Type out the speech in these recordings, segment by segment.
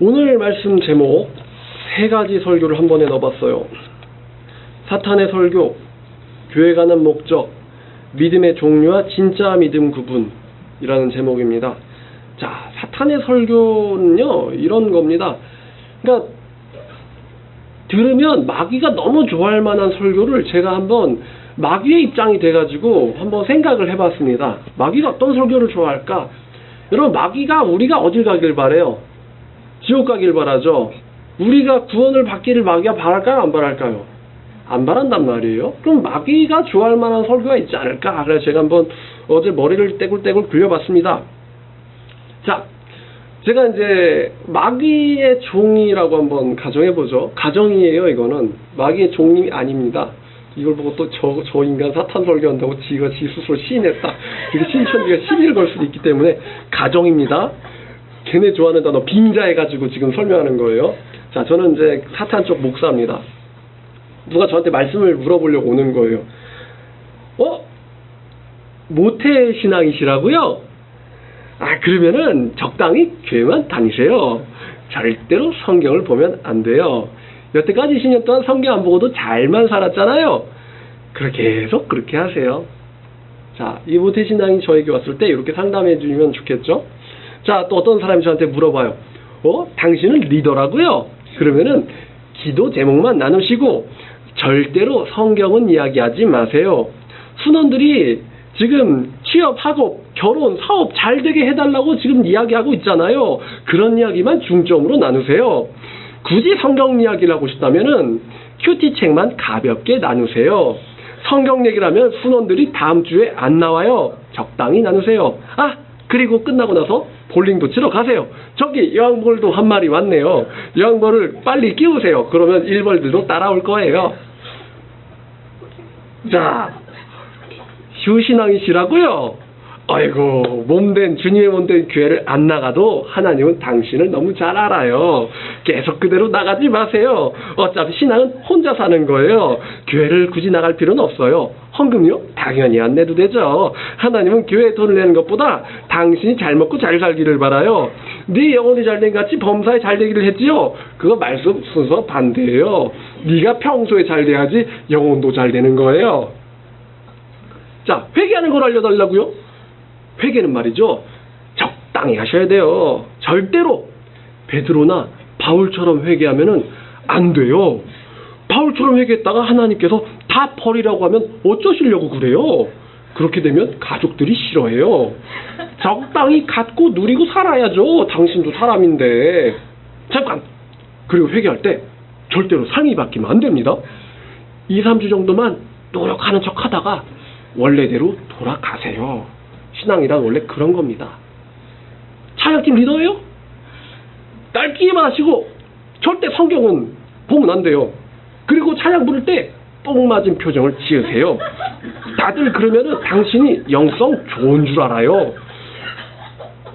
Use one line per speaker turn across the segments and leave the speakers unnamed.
오늘 말씀 제목 세 가지 설교를 한 번에 넣어봤어요. 사탄의 설교, 교회 가는 목적, 믿음의 종류와 진짜 믿음 구분이라는 제목입니다. 자, 사탄의 설교는요 이런 겁니다. 그러니까 들으면 마귀가 너무 좋아할 만한 설교를 제가 한번 마귀의 입장이 돼가지고 한번 생각을 해봤습니다. 마귀가 어떤 설교를 좋아할까? 여러분, 마귀가 우리가 어딜 가길 바래요? 지옥 가길 바라죠. 우리가 구원을 받기를 마귀가 바랄까요? 안 바랄까요? 안 바란단 말이에요. 그럼 마귀가 좋아할 만한 설교가 있지 않을까? 그래서 제가 한번 어제 머리를 떼굴떼굴 굴려봤습니다. 자, 제가 이제 마귀의 종이라고 한번 가정해보죠. 가정이에요. 이거는 마귀의 종이 아닙니다. 이걸 보고 또 저 인간 사탄 설교한다고 지 스스로 시인했다, 이게 신천지가 시비를 걸 수도 있기 때문에 가정입니다. 걔네 좋아하는 단어 빙자해가지고 지금 설명하는 거예요. 자, 저는 이제 사탄 쪽 목사입니다. 누가 저한테 말씀을 물어보려고 오는 거예요. 모태 신앙이시라고요? 그러면은 적당히 교회만 다니세요. 절대로 성경을 보면 안 돼요. 여태까지 20년 동안 성경 안 보고도 잘만 살았잖아요. 계속 그렇게 하세요. 자, 이 모태신앙이 저에게 왔을 때 이렇게 상담해 주면 좋겠죠. 자, 또 어떤 사람이 저한테 물어봐요. 당신은 리더라고요? 그러면은 기도 제목만 나누시고 절대로 성경은 이야기하지 마세요. 순원들이 지금 취업, 학업, 결혼, 사업 잘 되게 해달라고 지금 이야기하고 있잖아요. 그런 이야기만 중점으로 나누세요. 굳이 성경 이야기를 하고 싶다면은 큐티 책만 가볍게 나누세요. 성경 얘기를 하면 순원들이 다음 주에 안 나와요. 적당히 나누세요. 그리고 끝나고 나서 볼링도 치러 가세요. 저기 여왕벌도 한 마리 왔네요. 여왕벌을 빨리 끼우세요. 그러면 일벌들도 따라올 거예요. 자, 휴신앙이시라고요? 아이고, 몸된 주님의 몸된 교회를 안 나가도 하나님은 당신을 너무 잘 알아요. 계속 그대로 나가지 마세요. 어차피 신앙은 혼자 사는 거예요. 교회를 굳이 나갈 필요는 없어요. 헌금요? 당연히 안 내도 되죠. 하나님은 교회에 돈을 내는 것보다 당신이 잘 먹고 잘 살기를 바라요. 네 영혼이 잘된 같이 범사에 잘 되기를 했지요. 그거 말씀 순서 반대예요. 네가 평소에 잘 돼야지 영혼도 잘 되는 거예요. 자, 회개하는 걸 알려달라고요? 회개는 말이죠, 적당히 하셔야 돼요. 절대로 베드로나 바울처럼 회개하면은 안 돼요. 바울처럼 회개했다가 하나님께서 다 버리라고 하면 어쩌시려고 그래요? 그렇게 되면 가족들이 싫어해요. 적당히 갖고 누리고 살아야죠. 당신도 사람인데. 잠깐! 그리고 회개할 때 절대로 상이 바뀌면 안 됩니다. 2, 3주 정도만 노력하는 척 하다가 원래대로 돌아가세요. 신앙이란 원래 그런 겁니다. 찬양팀 리더예요? 딸끼기만 하시고 절대 성경은 보면 안 돼요. 그리고 찬양 부를 때 똥 맞은 표정을 지으세요. 다들 그러면은 당신이 영성 좋은 줄 알아요.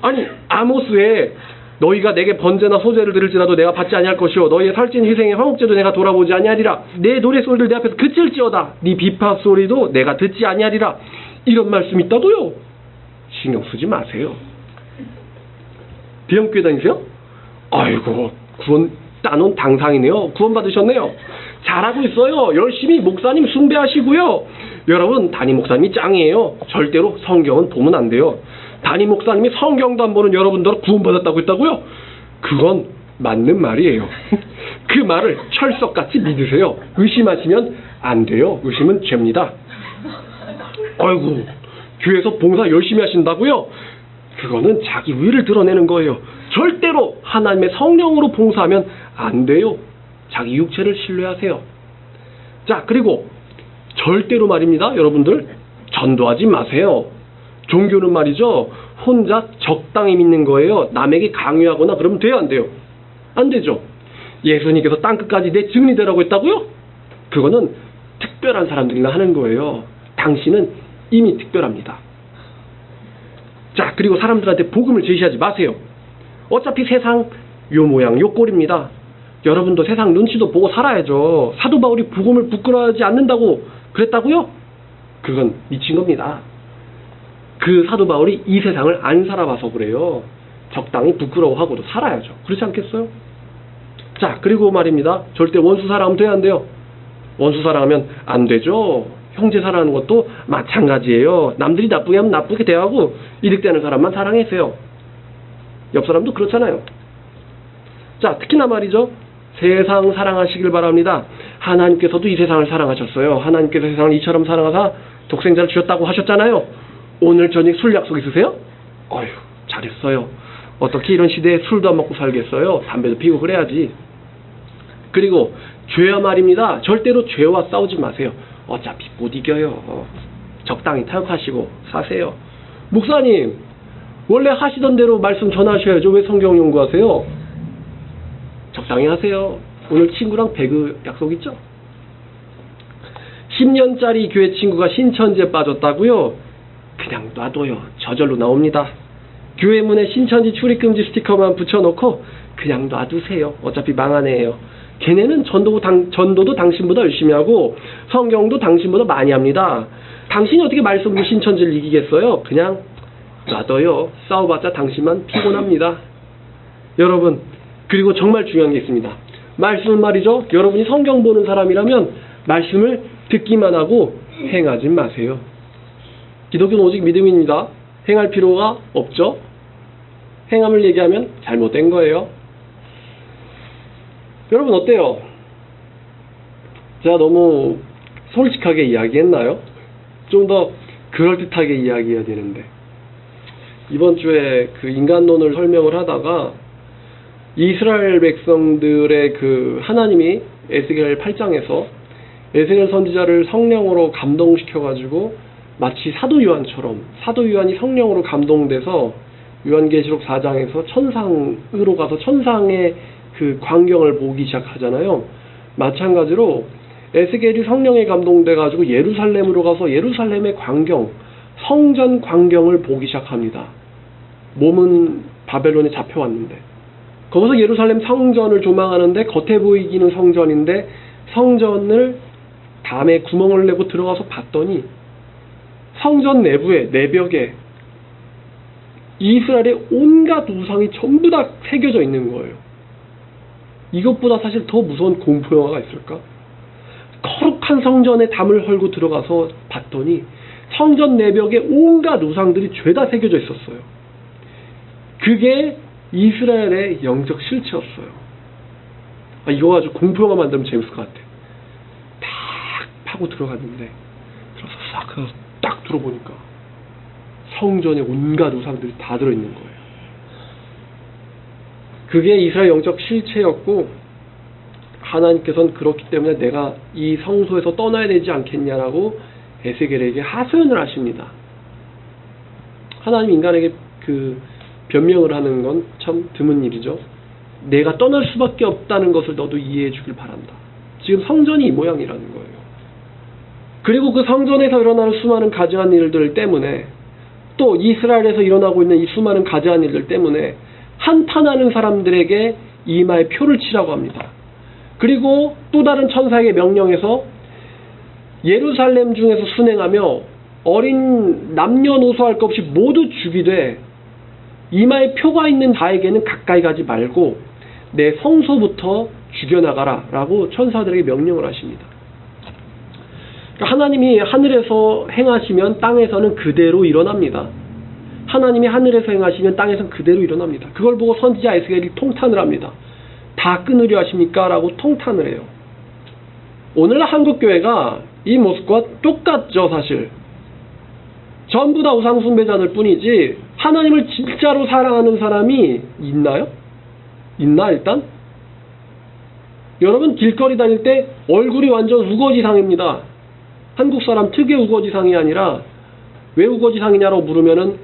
아니, 아모스에 너희가 내게 번제나 소제를 드릴지라도 내가 받지 아니할 것이요 너희의 살찐 희생의 화목제도 내가 돌아보지 아니하리라. 내 노래소리를 내 앞에서 그칠지어다. 네 비파 소리도 내가 듣지 아니하리라. 이런 말씀 있다고요? 신경 쓰지 마세요. 대형교회 다니세요? 아이고, 구원 따놓은 당상이네요. 구원 받으셨네요. 잘하고 있어요. 열심히 목사님 숭배하시고요. 여러분, 담임 목사님이 짱이에요. 절대로 성경은 보면 안 돼요. 담임 목사님이 성경도 안 보는 여러분들 구원 받았다고 했다고요? 그건 맞는 말이에요. 그 말을 철석같이 믿으세요. 의심하시면 안 돼요. 의심은 죄입니다. 아이고, 교회에서 봉사 열심히 하신다고요? 그거는 자기 의를 드러내는 거예요. 절대로 하나님의 성령으로 봉사하면 안 돼요. 자기 육체를 신뢰하세요. 자, 그리고 절대로 말입니다. 여러분들, 전도하지 마세요. 종교는 말이죠, 혼자 적당히 믿는 거예요. 남에게 강요하거나 그러면 돼요, 안 돼요? 안 되죠. 예수님께서 땅끝까지 내 증인이 되라고 했다고요? 그거는 특별한 사람들이나 하는 거예요. 당신은 이미 특별합니다. 자, 그리고 사람들한테 복음을 제시하지 마세요. 어차피 세상 요 모양 요 꼴입니다. 여러분도 세상 눈치도 보고 살아야죠. 사도 바울이 복음을 부끄러워하지 않는다고 그랬다고요? 그건 미친 겁니다. 그 사도 바울이 이 세상을 안 살아봐서 그래요. 적당히 부끄러워하고도 살아야죠. 그렇지 않겠어요? 자, 그리고 말입니다. 절대 원수 사랑하면 돼야 안 돼요? 원수 사랑하면 안 되죠. 형제 사랑하는 것도 마찬가지예요. 남들이 나쁘게 하면 나쁘게 대하고 이득되는 사람만 사랑해주세요. 옆 사람도 그렇잖아요. 자, 특히나 말이죠. 세상 사랑하시길 바랍니다. 하나님께서도 이 세상을 사랑하셨어요. 하나님께서 세상을 이처럼 사랑하사 독생자를 주셨다고 하셨잖아요. 오늘 저녁 술 약속 있으세요? 어휴, 잘했어요. 어떻게 이런 시대에 술도 안 먹고 살겠어요? 담배도 피우고 그래야지. 그리고 죄와 말입니다. 절대로 죄와 싸우지 마세요. 어차피 못 이겨요. 적당히 타협하시고 사세요. 목사님, 원래 하시던 대로 말씀 전하셔야죠. 왜 성경 연구하세요? 적당히 하세요. 오늘 친구랑 배그 약속 있죠? 10년짜리 교회 친구가 신천지에 빠졌다고요? 그냥 놔둬요. 저절로 나옵니다. 교회 문에 신천지 출입금지 스티커만 붙여놓고 그냥 놔두세요. 어차피 망한 애예요. 걔네는 전도도 당신보다 열심히 하고 성경도 당신보다 많이 합니다. 당신이 어떻게 말씀으로 신천지를 이기겠어요? 그냥 놔둬요. 싸워봤자 당신만 피곤합니다. 여러분, 그리고 정말 중요한 게 있습니다. 말씀은 말이죠. 여러분이 성경 보는 사람이라면 말씀을 듣기만 하고 행하지 마세요. 기독교는 오직 믿음입니다. 행할 필요가 없죠. 행함을 얘기하면 잘못된 거예요. 여러분 어때요? 제가 너무 솔직하게 이야기했나요? 좀 더 그럴듯하게 이야기해야 되는데. 이번 주에 그 인간론을 설명을 하다가 이스라엘 백성들의 그 하나님이 에스겔 8장에서 에스겔 선지자를 성령으로 감동시켜가지고 마치 사도 요한처럼 사도 요한이 성령으로 감동돼서 요한계시록 4장에서 천상으로 가서 천상의 그 광경을 보기 시작하잖아요. 마찬가지로 에스겔이 성령에 감동돼가지고 예루살렘으로 가서 예루살렘의 광경, 성전 광경을 보기 시작합니다. 몸은 바벨론에 잡혀왔는데 거기서 예루살렘 성전을 조망하는데 겉에 보이기는 성전인데 성전을 담에 구멍을 내고 들어가서 봤더니 성전 내부에 내벽에 이스라엘의 온갖 우상이 전부 다 새겨져 있는 거예요. 이것보다 사실 더 무서운 공포 영화가 있을까? 거룩한 성전에 담을 헐고 들어가서 봤더니 성전 내벽에 온갖 우상들이 죄다 새겨져 있었어요. 그게 이스라엘의 영적 실체였어요. 이거 가지고 공포 영화 만들면 재밌을 것 같아. 딱 파고 들어갔는데 들어서 딱 들어보니까 성전에 온갖 우상들이 다 들어있는 거예요. 그게 이스라엘 영적 실체였고 하나님께서는 그렇기 때문에 내가 이 성소에서 떠나야 되지 않겠냐라고 에스겔에게 하소연을 하십니다. 하나님 인간에게 그 변명을 하는 건 참 드문 일이죠. 내가 떠날 수밖에 없다는 것을 너도 이해해 주길 바란다. 지금 성전이 이 모양이라는 거예요. 그리고 그 성전에서 일어나는 수많은 가증한 일들 때문에 또 이스라엘에서 일어나고 있는 이 수많은 가증한 일들 때문에 한탄하는 사람들에게 이마에 표를 치라고 합니다. 그리고 또 다른 천사에게 명령해서 예루살렘 중에서 순행하며 어린 남녀노소 할 것 없이 모두 죽이되 이마에 표가 있는 자에게는 가까이 가지 말고 내 성소부터 죽여나가라 라고 천사들에게 명령을 하십니다. 그러니까 하나님이 하늘에서 행하시면 땅에서는 그대로 일어납니다. 하나님이 하늘에서 행하시면 땅에서는 그대로 일어납니다. 그걸 보고 선지자 에스겔이 통탄을 합니다. 다 끊으려 하십니까? 라고 통탄을 해요. 오늘날 한국교회가 이 모습과 똑같죠, 사실. 전부 다 우상숭배자들 뿐이지 하나님을 진짜로 사랑하는 사람이 있나요? 있나 일단? 여러분 길거리 다닐 때 얼굴이 완전 우거지상입니다. 한국 사람 특유의 우거지상이 아니라 왜 우거지상이냐고 물으면은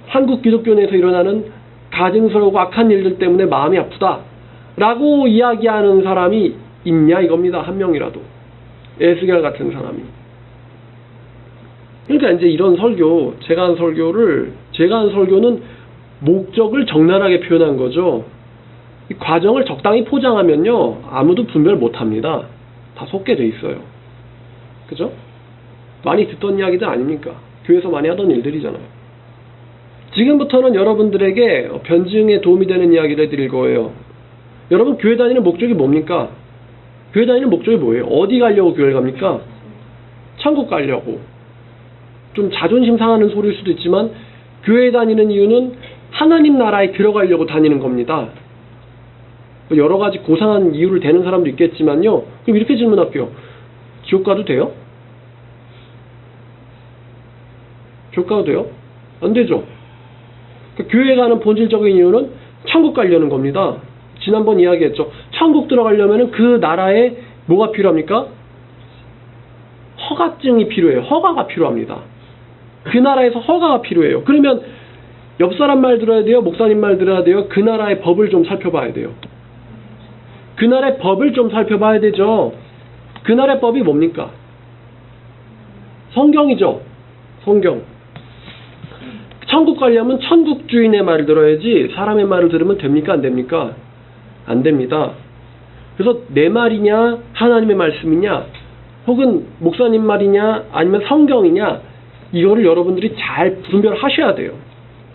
한국 기독교 내에서 일어나는 가증스러우고 악한 일들 때문에 마음이 아프다 라고 이야기하는 사람이 있냐 이겁니다. 한 명이라도. 에스겔 같은 사람이. 그러니까 이제 이런 설교, 제가 한 설교는 목적을 적나라하게 표현한 거죠. 이 과정을 적당히 포장하면요 아무도 분별 못합니다. 다 속게 돼 있어요. 그죠? 많이 듣던 이야기들 아닙니까? 교회에서 많이 하던 일들이잖아요. 지금부터는 여러분들에게 변증에 도움이 되는 이야기를 해드릴 거예요. 여러분 교회 다니는 목적이 뭡니까? 교회 다니는 목적이 뭐예요? 어디 가려고 교회를 갑니까? 천국 가려고. 좀 자존심 상하는 소리일 수도 있지만 교회 다니는 이유는 하나님 나라에 들어가려고 다니는 겁니다. 여러 가지 고상한 이유를 대는 사람도 있겠지만요. 그럼 이렇게 질문할게요. 지옥 가도 돼요? 지옥 가도 돼요? 안 되죠. 교회 가는 본질적인 이유는 천국 가려는 겁니다. 지난번 이야기했죠. 천국 들어가려면 그 나라에 뭐가 필요합니까? 허가증이 필요해요. 허가가 필요합니다. 그 나라에서 허가가 필요해요. 그러면 옆 사람 말 들어야 돼요? 목사님 말 들어야 돼요? 그 나라의 법을 좀 살펴봐야 돼요. 그 나라의 법을 좀 살펴봐야 되죠. 그 나라의 법이 뭡니까? 성경이죠. 성경. 천국 가려면 천국 주인의 말을 들어야지 사람의 말을 들으면 됩니까? 안 됩니까? 안 됩니다. 그래서 내 말이냐 하나님의 말씀이냐 혹은 목사님 말이냐 아니면 성경이냐 이거를 여러분들이 잘 분별하셔야 돼요.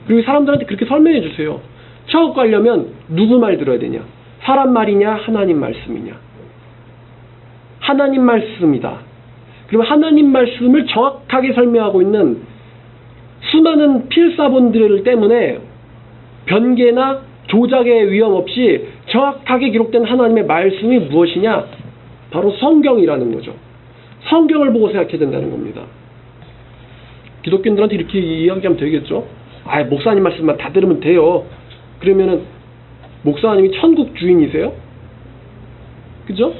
그리고 사람들한테 그렇게 설명해 주세요. 천국 가려면 누구 말 들어야 되냐? 사람 말이냐 하나님 말씀이냐? 하나님 말씀이다. 그러면 하나님 말씀을 정확하게 설명하고 있는 수많은 필사본들 때문에 변개나 조작의 위험 없이 정확하게 기록된 하나님의 말씀이 무엇이냐? 바로 성경이라는 거죠. 성경을 보고 생각해야 된다는 겁니다. 기독교인들한테 이렇게 이야기하면 되겠죠? 목사님 말씀만 다 들으면 돼요. 그러면은 목사님이 천국 주인이세요? 그죠?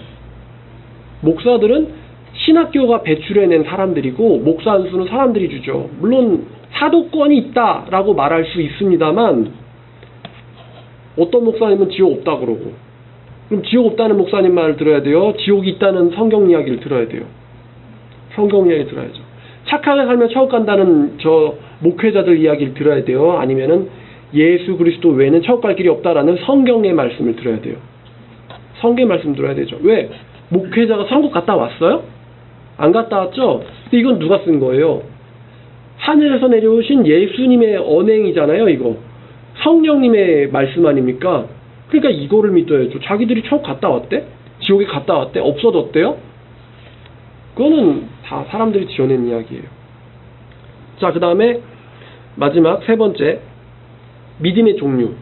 목사들은 신학교가 배출해낸 사람들이고 목사 한 수는 사람들이 주죠. 물론 사도권이 있다라고 말할 수 있습니다만 어떤 목사님은 지옥 없다 그러고 그럼 지옥 없다는 목사님 말을 들어야 돼요? 지옥이 있다는 성경 이야기를 들어야 돼요? 성경 이야기 들어야죠. 착하게 살면 천국 간다는 저 목회자들 이야기를 들어야 돼요? 아니면은 예수 그리스도 외에는 천국 갈 길이 없다라는 성경의 말씀을 들어야 돼요? 성경의 말씀 들어야 되죠. 왜? 목회자가 천국 갔다 왔어요? 안 갔다 왔죠? 근데 이건 누가 쓴 거예요? 하늘에서 내려오신 예수님의 언행이잖아요, 이거. 성령님의 말씀 아닙니까? 그러니까 이거를 믿어야죠. 자기들이 천국 갔다 왔대? 지옥에 갔다 왔대? 없어졌대요? 그거는 다 사람들이 지어낸 이야기예요. 자, 그 다음에 마지막 세 번째, 믿음의 종류.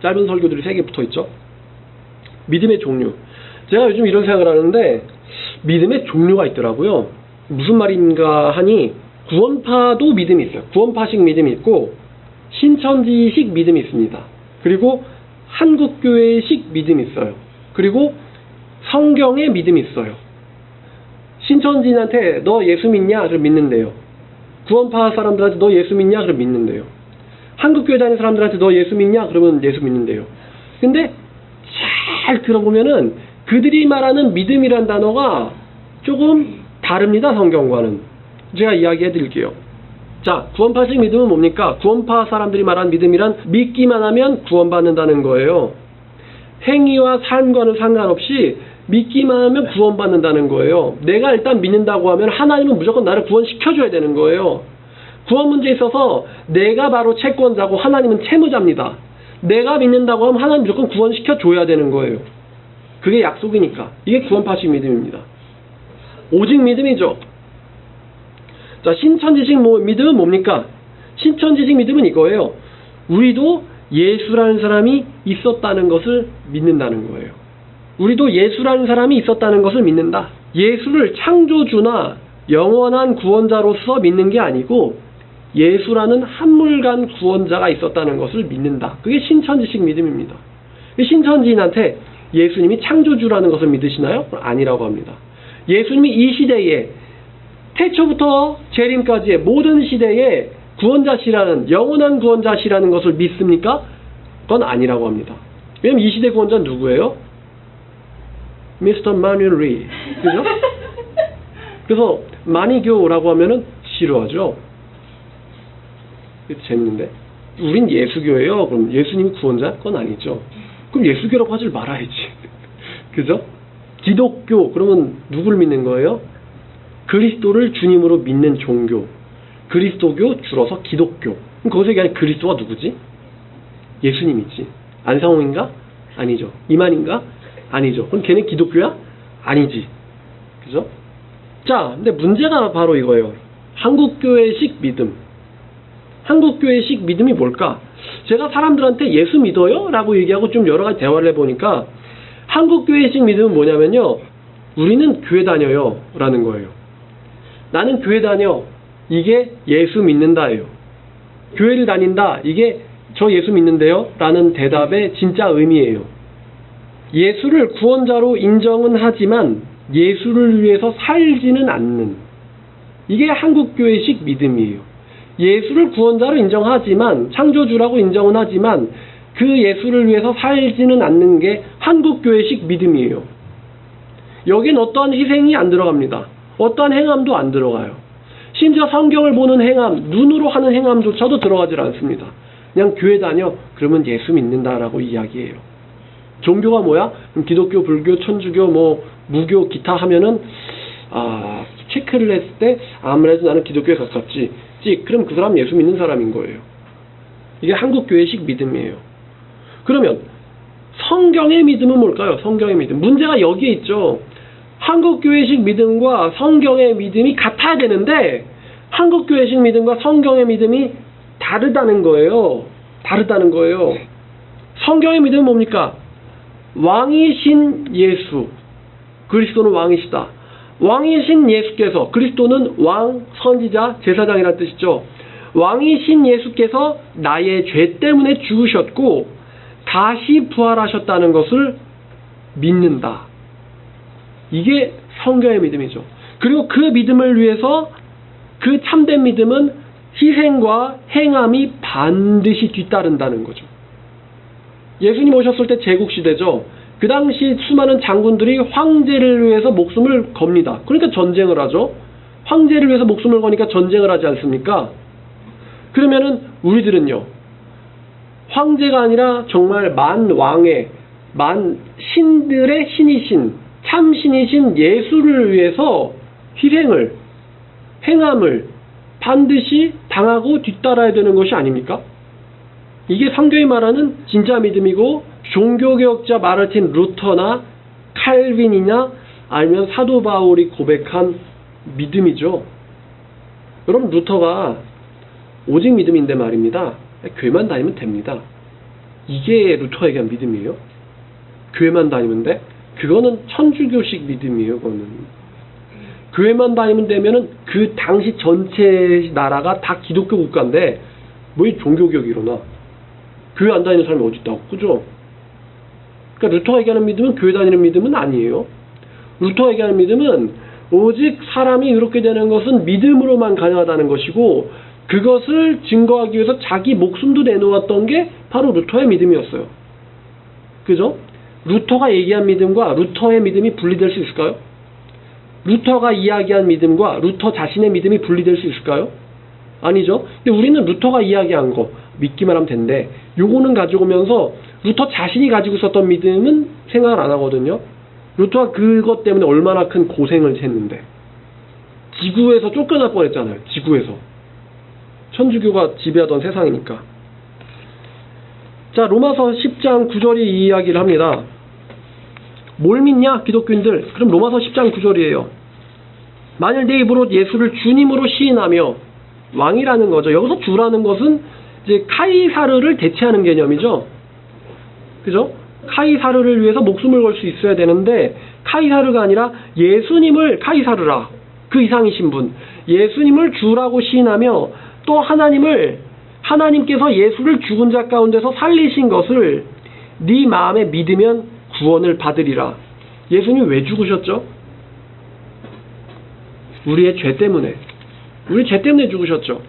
짧은 설교들이 3개 붙어 있죠. 믿음의 종류. 제가 요즘 이런 생각을 하는데 믿음의 종류가 있더라고요. 무슨 말인가 하니 구원파도 믿음이 있어요. 구원파식 믿음이 있고 신천지식 믿음이 있습니다. 그리고 한국교회식 믿음이 있어요. 그리고 성경의 믿음이 있어요. 신천지인한테 너 예수 믿냐? 그럼 믿는데요. 구원파 사람들한테 너 예수 믿냐? 그럼 믿는데요. 한국교회 다니는 사람들한테 너 예수 믿냐? 그러면 예수 믿는데요. 근데 잘 들어보면은 그들이 말하는 믿음이란 단어가 조금 다릅니다. 성경과는. 제가 이야기해 드릴게요. 자, 구원파식 믿음은 뭡니까? 구원파 사람들이 말하는 믿음이란 믿기만 하면 구원받는다는 거예요. 행위와 삶과는 상관없이 믿기만 하면 구원받는다는 거예요. 내가 일단 믿는다고 하면 하나님은 무조건 나를 구원시켜줘야 되는 거예요. 구원 문제에 있어서 내가 바로 채권자고 하나님은 채무자입니다. 내가 믿는다고 하면 하나님 무조건 구원시켜줘야 되는 거예요. 그게 약속이니까. 이게 구원파식 믿음입니다. 오직 믿음이죠. 자, 신천지식 믿음은 뭡니까? 신천지식 믿음은 이거예요. 우리도 예수라는 사람이 있었다는 것을 믿는다는 거예요. 우리도 예수라는 사람이 있었다는 것을 믿는다. 예수를 창조주나 영원한 구원자로서 믿는 게 아니고 예수라는 한물간 구원자가 있었다는 것을 믿는다. 그게 신천지식 믿음입니다. 신천지인한테 예수님이 창조주라는 것을 믿으시나요? 아니라고 합니다. 예수님이 이 시대에 태초부터 재림까지의 모든 시대에 구원자시라는 영원한 구원자시라는 것을 믿습니까? 그건 아니라고 합니다. 왜냐면 이 시대 구원자는 누구예요? 미스터 마뉴엘 리. 그죠? 그래서 마니교라고 하면은 싫어하죠. 재밌는데? 우린 예수교예요. 그럼 예수님이 구원자? 그건 아니죠. 그럼 예수교라고 하지 말아야지. 그죠? 기독교. 그러면 누굴 믿는 거예요? 그리스도를 주님으로 믿는 종교. 그리스도교 줄어서 기독교. 그럼 거기서 얘기하는 그리스도가 누구지? 예수님이지. 안상홍인가? 아니죠. 이만인가? 아니죠. 그럼 걔는 기독교야? 아니지. 그죠? 자, 근데 문제가 바로 이거예요. 한국교회식 믿음. 한국교회식 믿음이 뭘까? 제가 사람들한테 예수 믿어요? 라고 얘기하고 좀 여러 가지 대화를 해보니까 한국교회식 믿음은 뭐냐면요. 우리는 교회 다녀요. 라는 거예요. 나는 교회 다녀. 이게 예수 믿는다예요. 교회를 다닌다. 이게 저 예수 믿는데요. 라는 대답의 진짜 의미예요. 예수를 구원자로 인정은 하지만 예수를 위해서 살지는 않는, 이게 한국교회식 믿음이에요. 예수를 구원자로 인정하지만, 창조주라고 인정은 하지만 그 예수를 위해서 살지는 않는 게 한국교회식 믿음이에요. 여긴 어떠한 희생이 안 들어갑니다. 어떠한 행함도 안 들어가요. 심지어 성경을 보는 행함, 눈으로 하는 행함조차도 들어가질 않습니다. 그냥 교회 다녀. 그러면 예수 믿는다라고 이야기해요. 종교가 뭐야? 그럼 기독교, 불교, 천주교, 무교, 기타 하면은 체크를 했을 때 아무래도 나는 기독교에 가깝지. 그럼 그 사람 예수 믿는 사람인 거예요. 이게 한국교회식 믿음이에요. 그러면 성경의 믿음은 뭘까요? 성경의 믿음. 문제가 여기에 있죠. 한국교회식 믿음과 성경의 믿음이 같아야 되는데 한국교회식 믿음과 성경의 믿음이 다르다는 거예요. 다르다는 거예요. 성경의 믿음은 뭡니까? 왕이신 예수. 그리스도는 왕이시다. 왕이신 예수께서, 그리스도는 왕, 선지자, 제사장이라는 뜻이죠. 왕이신 예수께서 나의 죄 때문에 죽으셨고 다시 부활하셨다는 것을 믿는다. 이게 성경의 믿음이죠. 그리고 그 믿음을 위해서 그 참된 믿음은 희생과 행함이 반드시 뒤따른다는 거죠. 예수님 오셨을 때 제국시대죠. 그 당시 수많은 장군들이 황제를 위해서 목숨을 겁니다. 그러니까 전쟁을 하죠. 황제를 위해서 목숨을 거니까 전쟁을 하지 않습니까? 그러면은 우리들은요, 황제가 아니라 정말 만왕의, 만신들의 신이신, 참신이신 예수를 위해서 희생을, 행함을 반드시 당하고 뒤따라야 되는 것이 아닙니까? 이게 성경이 말하는 진짜 믿음이고, 종교개혁자 마르틴 루터나 칼빈이나 아니면 사도 바울이 고백한 믿음이죠. 여러분, 루터가 오직 믿음인데 말입니다. 교회만 다니면 됩니다. 이게 루터가 얘기한 믿음이에요. 교회만 다니면 돼? 그거는 천주교식 믿음이에요. 그거는 교회만 다니면 되면은 그 당시 전체 나라가 다 기독교 국가인데 뭐 이 종교개혁이 일어나? 교회 안 다니는 사람이 어디 있다고, 그죠? 그러니까 루터가 얘기하는 믿음은 교회 다니는 믿음은 아니에요. 루터가 얘기하는 믿음은 오직 사람이 이렇게 되는 것은 믿음으로만 가능하다는 것이고, 그것을 증거하기 위해서 자기 목숨도 내놓았던 게 바로 루터의 믿음이었어요. 그죠? 루터가 얘기한 믿음과 루터의 믿음이 분리될 수 있을까요? 루터가 이야기한 믿음과 루터 자신의 믿음이 분리될 수 있을까요? 아니죠. 근데 우리는 루터가 이야기한 거 믿기만 하면 된대. 요거는 가지고 오면서 루터 자신이 가지고 있었던 믿음은 생각을 안 하거든요. 루터가 그것 때문에 얼마나 큰 고생을 했는데. 지구에서 쫓겨날 뻔했잖아요. 지구에서. 천주교가 지배하던 세상이니까. 자, 로마서 10장 9절이 이 이야기를 합니다. 뭘 믿냐, 기독교인들? 그럼 로마서 10장 9절이에요. 만일 내 입으로 예수를 주님으로 시인하며, 왕이라는 거죠. 여기서 주라는 것은 이제 카이사르를 대체하는 개념이죠. 그죠? 카이사르를 위해서 목숨을 걸 수 있어야 되는데 카이사르가 아니라 예수님을, 카이사르라, 그 이상이신 분, 예수님을 주라고 시인하며 또 하나님께서 예수를 죽은 자 가운데서 살리신 것을 네 마음에 믿으면 구원을 받으리라. 예수님 왜 죽으셨죠? 우리의 죄 때문에. 우리 죄 때문에 죽으셨죠.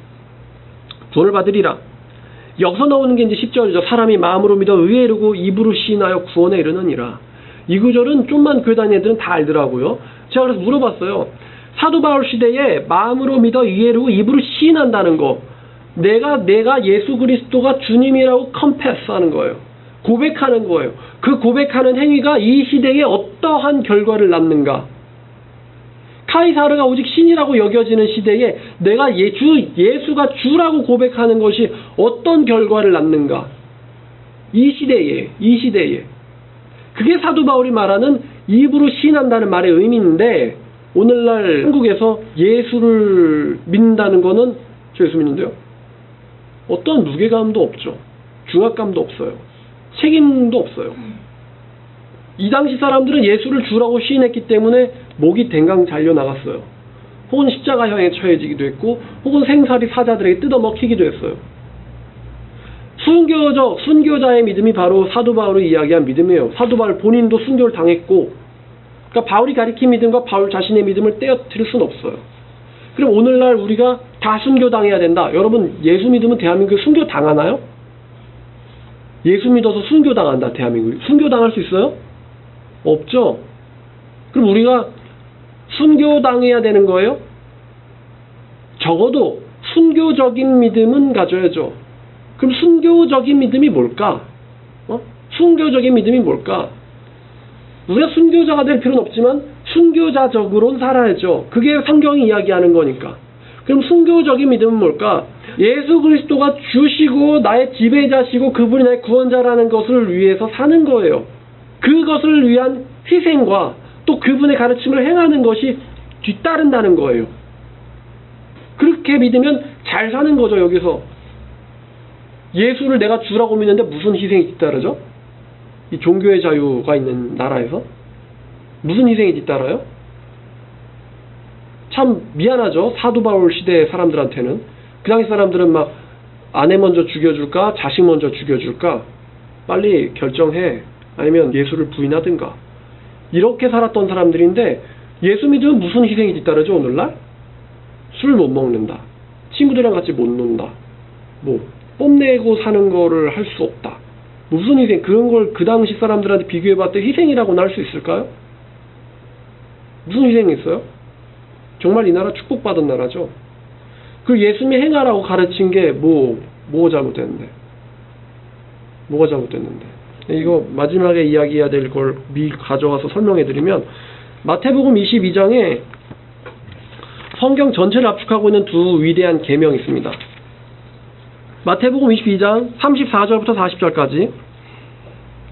구원을 받으리라. 여기서 나오는 게 이제 10절이죠. 사람이 마음으로 믿어 의에 이르고 입으로 시인하여 구원에 이르느니라. 이 구절은 좀만 교회 다니는 애들은 다 알더라고요. 제가 그래서 물어봤어요. 사도 바울 시대에 마음으로 믿어 의에 이르고 입으로 시인한다는 거, 내가 예수 그리스도가 주님이라고 컨페스하는 거예요. 고백하는 거예요. 그 고백하는 행위가 이 시대에 어떠한 결과를 낳는가? 카이사르가 오직 신이라고 여겨지는 시대에 내가 예수가 주라고 고백하는 것이 어떤 결과를 낳는가? 이 시대에. 그게 사도 바울이 말하는 입으로 시인한다는 말의 의미인데, 오늘날 한국에서 예수를 믿는다는 거는 저 예수 믿는데요, 어떤 무게감도 없죠. 중압감도 없어요. 책임도 없어요. 이 당시 사람들은 예수를 주라고 시인했기 때문에 목이 댕강 잘려나갔어요. 혹은 십자가형에 처해지기도 했고, 혹은 생사리 사자들에게 뜯어먹히기도 했어요. 순교자의 믿음이 바로 사도 바울이 이야기한 믿음이에요. 사도 바울 본인도 순교를 당했고, 그러니까 바울이 가리킨 믿음과 바울 자신의 믿음을 떼어뜨릴 수는 없어요. 그럼 오늘날 우리가 다 순교당해야 된다. 여러분, 예수 믿으면 대한민국에 순교당하나요? 예수 믿어서 순교당한다, 대한민국이. 순교당할 수 있어요? 없죠? 그럼 우리가 순교당해야 되는 거예요? 적어도 순교적인 믿음은 가져야죠. 그럼 순교적인 믿음이 뭘까? 순교적인 믿음이 뭘까? 우리가 순교자가 될 필요는 없지만 순교자적으로는 살아야죠. 그게 성경이 이야기하는 거니까. 그럼 순교적인 믿음은 뭘까? 예수 그리스도가 주시고 나의 지배자시고 그분이 나의 구원자라는 것을 위해서 사는 거예요. 그것을 위한 희생과 또 그분의 가르침을 행하는 것이 뒤따른다는 거예요. 그렇게 믿으면 잘 사는 거죠. 여기서 예수를 내가 주라고 믿는데 무슨 희생이 뒤따르죠? 이 종교의 자유가 있는 나라에서 무슨 희생이 뒤따라요? 참 미안하죠. 사도 바울 시대의 사람들한테는. 그 당시 사람들은 막 아내 먼저 죽여줄까? 자식 먼저 죽여줄까? 빨리 결정해. 아니면 예수를 부인하든가. 이렇게 살았던 사람들인데, 예수 믿으면 무슨 희생이 뒤따르죠 오늘날? 술 못 먹는다. 친구들이랑 같이 못 논다. 뽐내고 사는 거를 할 수 없다. 무슨 희생? 그런 걸 그 당시 사람들한테 비교해봤을 때 희생이라고는 할 수 있을까요? 무슨 희생이 있어요? 정말 이 나라 축복받은 나라죠. 그 예수님이 행하라고 가르친 게 뭐가 잘못됐는데? 뭐가 잘못됐는데? 이거 마지막에 이야기해야 될 걸 가져와서 설명해드리면, 마태복음 22장에 성경 전체를 압축하고 있는 두 위대한 계명이 있습니다. 마태복음 22장 34절부터 40절까지.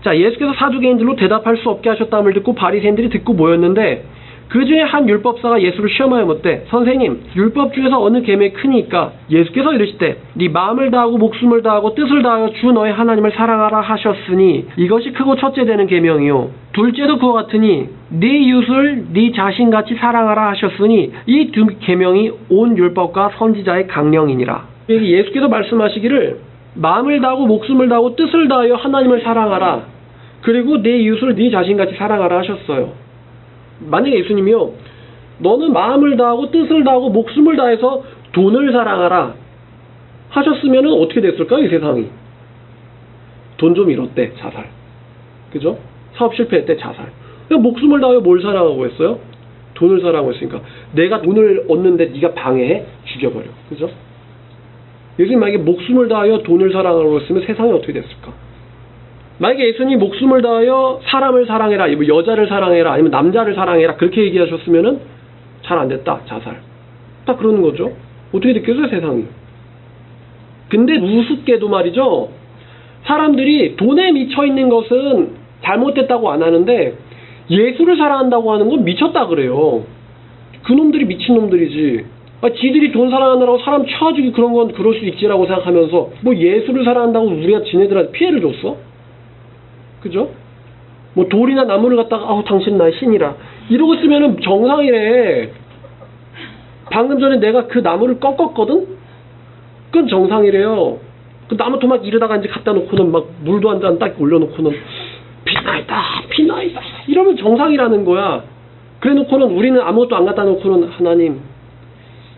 자, 예수께서 사두개인들로 대답할 수 없게 하셨다함을 듣고 바리새인들이 듣고 모였는데, 그 중에 한 율법사가 예수를 시험하여 묻되, 선생님, 율법 중에서 어느 계명이 크니까? 예수께서 이르시되, 네 마음을 다하고 목숨을 다하고 뜻을 다하여 주 너의 하나님을 사랑하라 하셨으니 이것이 크고 첫째 되는 계명이요, 둘째도 그와 같으니 네 이웃을 네 자신같이 사랑하라 하셨으니 이 두 계명이 온 율법과 선지자의 강령이니라. 여기 예수께서 말씀하시기를 마음을 다하고 목숨을 다하고 뜻을 다하여 하나님을 사랑하라, 그리고 네 이웃을 네 자신같이 사랑하라 하셨어요. 만약에 예수님이요, 너는 마음을 다하고 뜻을 다하고 목숨을 다해서 돈을 사랑하라 하셨으면 어떻게 됐을까요? 이 세상이. 돈 좀 잃었대, 자살. 그죠? 사업 실패했대, 자살. 목숨을 다하여 뭘 사랑하고 했어요? 돈을 사랑하고 했으니까. 내가 돈을 얻는데 네가 방해해? 죽여버려. 그죠? 예수님 만약에 목숨을 다하여 돈을 사랑하고 했으면 세상이 어떻게 됐을까? 만약에 예수님이 목숨을 다하여 사람을 사랑해라, 여자를 사랑해라, 아니면 남자를 사랑해라, 그렇게 얘기하셨으면 잘 안 됐다, 자살. 딱 그러는 거죠. 어떻게 됐겠어요, 세상이. 근데 우습게도 말이죠, 사람들이 돈에 미쳐있는 것은 잘못됐다고 안 하는데 예수를 사랑한다고 하는 건 미쳤다 그래요. 그놈들이 미친놈들이지. 지들이 돈 사랑하느라고 사람 쳐주기 그런 건 그럴 수 있지라고 생각하면서 예수를 사랑한다고 우리가 지네들한테 피해를 줬어? 그죠? 돌이나 나무를 갖다가 당신 나의 신이라 이러고 있으면은 정상이래. 방금 전에 내가 그 나무를 꺾었거든? 그건 정상이래요. 그 나무 토막 이러다가 이제 갖다 놓고는 막 물도 한 잔 딱 올려놓고는 피나이다 이러면 정상이라는 거야. 그래 놓고는 우리는 아무것도 안 갖다 놓고는 하나님